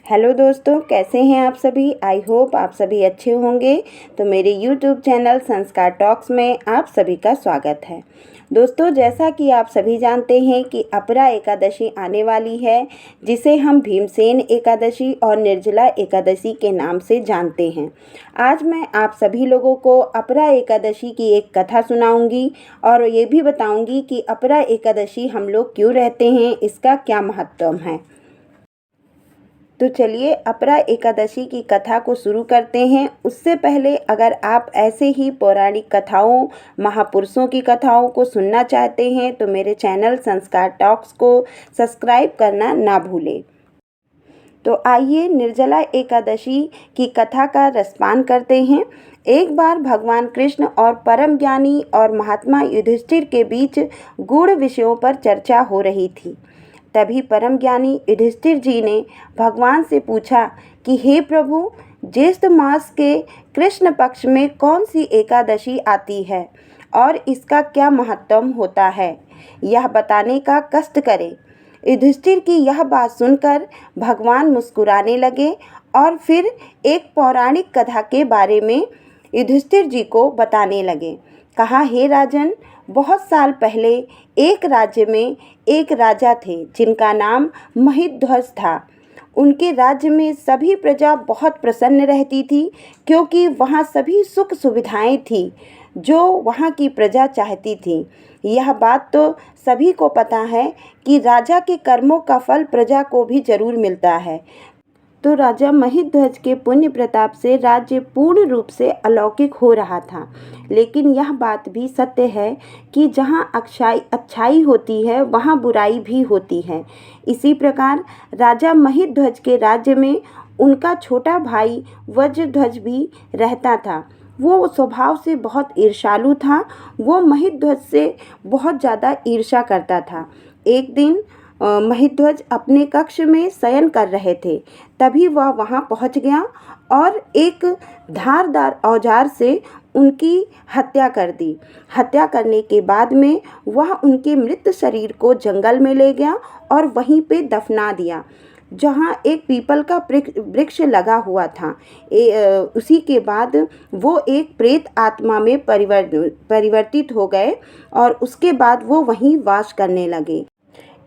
Hello दोस्तों, कैसे हैं आप सभी। आई होप आप सभी अच्छे होंगे। तो मेरे यूट्यूब चैनल संस्कार टॉक्स में आप सभी का स्वागत है। दोस्तों, जैसा कि आप सभी जानते हैं कि अपरा एकादशी आने वाली है, जिसे हम भीमसेन एकादशी और निर्जला एकादशी के नाम से जानते हैं। आज मैं आप सभी लोगों को अपरा एकादशी की एक कथा सुनाऊंगी और ये भी बताऊंगी कि अपरा एकादशी हम लोग क्यों रहते हैं, इसका क्या महत्व है। तो चलिए अपरा एकादशी की कथा को शुरू करते हैं। उससे पहले अगर आप ऐसे ही पौराणिक कथाओं, महापुरुषों की कथाओं को सुनना चाहते हैं तो मेरे चैनल संस्कार टॉक्स को सब्सक्राइब करना ना भूलें। तो आइए निर्जला एकादशी की कथा का रसपान करते हैं। एक बार भगवान कृष्ण और परम ज्ञानी और महात्मा युधिष्ठिर के बीच गूढ़ विषयों पर चर्चा हो रही थी। तभी परम ज्ञानी युधिष्ठिर जी ने भगवान से पूछा कि हे प्रभु, ज्येष्ठ मास के कृष्ण पक्ष में कौन सी एकादशी आती है और इसका क्या महत्व होता है, यह बताने का कष्ट करें। युधिष्ठिर की यह बात सुनकर भगवान मुस्कुराने लगे और फिर एक पौराणिक कथा के बारे में युधिष्ठिर जी को बताने लगे। कहा, हे राजन, बहुत साल पहले एक राज्य में एक राजा थे जिनका नाम महिध्वज था। उनके राज्य में सभी प्रजा बहुत प्रसन्न रहती थी, क्योंकि वहाँ सभी सुख सुविधाएं थी जो वहाँ की प्रजा चाहती थी। यह बात तो सभी को पता है कि राजा के कर्मों का फल प्रजा को भी जरूर मिलता है। तो राजा महिध्वज के पुण्य प्रताप से राज्य पूर्ण रूप से अलौकिक हो रहा था। लेकिन यह बात भी सत्य है कि जहाँ अच्छाई होती है वहाँ बुराई भी होती है। इसी प्रकार राजा महिध्वज के राज्य में उनका छोटा भाई वज्रध्वज भी रहता था। वो स्वभाव से बहुत ईर्ष्यालु था। वो महिध्वज से बहुत ज़्यादा ईर्ष्या करता था। एक दिन महिध्वज अपने कक्ष में शयन कर रहे थे। तभी वह वहां पहुंच गया और एक धारदार औजार से उनकी हत्या कर दी। हत्या करने के बाद में वह उनके मृत शरीर को जंगल में ले गया और वहीं पे दफना दिया, जहाँ एक पीपल का वृक्ष लगा हुआ था। उसी के बाद वो एक प्रेत आत्मा में परिवर्तित हो गए और उसके बाद वो वहीं वास करने लगे।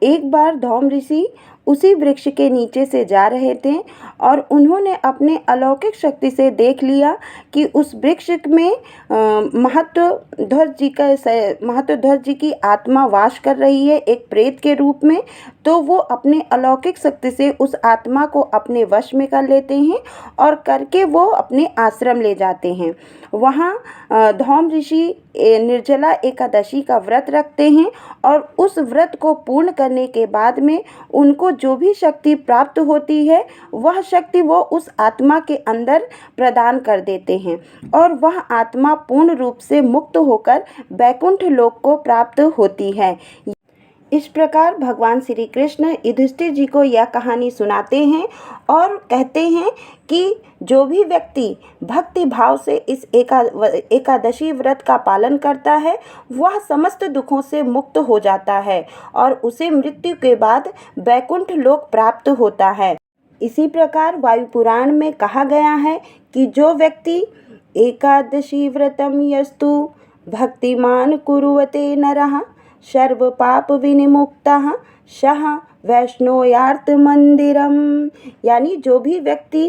एक बार धौम ऋषि उसी वृक्ष के नीचे से जा रहे थे और उन्होंने अपने अलौकिक शक्ति से देख लिया कि उस वृक्ष में महाध्वज जी की आत्मा वास कर रही है एक प्रेत के रूप में। तो वो अपने अलौकिक शक्ति से उस आत्मा को अपने वश में कर लेते हैं और करके वो अपने आश्रम ले जाते हैं। वहाँ धौम ऋषि निर्जला एकादशी का व्रत रखते हैं और उस व्रत को पूर्ण करने के बाद में उनको जो भी शक्ति प्राप्त होती है वह शक्ति वो उस आत्मा के अंदर प्रदान कर देते हैं और वह आत्मा पूर्ण रूप से मुक्त होकर वैकुंठ लोक को प्राप्त होती है। इस प्रकार भगवान श्री कृष्ण युधिष्ठिर जी को यह कहानी सुनाते हैं और कहते हैं कि जो भी व्यक्ति भक्ति भाव से इस एकादशी व्रत का पालन करता है वह समस्त दुखों से मुक्त हो जाता है और उसे मृत्यु के बाद वैकुंठ लोक प्राप्त होता है। इसी प्रकार वायु पुराण में कहा गया है कि जो व्यक्ति एकादशी व्रतम यस्तु भक्तिमान कुरुवते नरः सर्व पाप विनिमुक्तः सः वैष्णोयार्थ मंदिरम। यानी जो भी व्यक्ति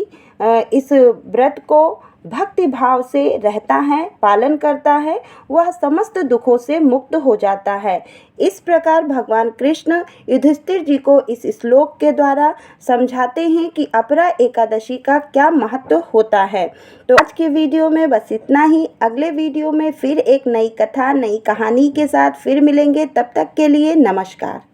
इस व्रत को भक्ति भाव से रहता है, पालन करता है, वह समस्त दुखों से मुक्त हो जाता है। इस प्रकार भगवान कृष्ण युधिष्ठिर जी को इस श्लोक के द्वारा समझाते हैं कि अपरा एकादशी का क्या महत्व होता है। तो आज के वीडियो में बस इतना ही। अगले वीडियो में फिर एक नई कथा, नई कहानी के साथ फिर मिलेंगे। तब तक के लिए नमस्कार।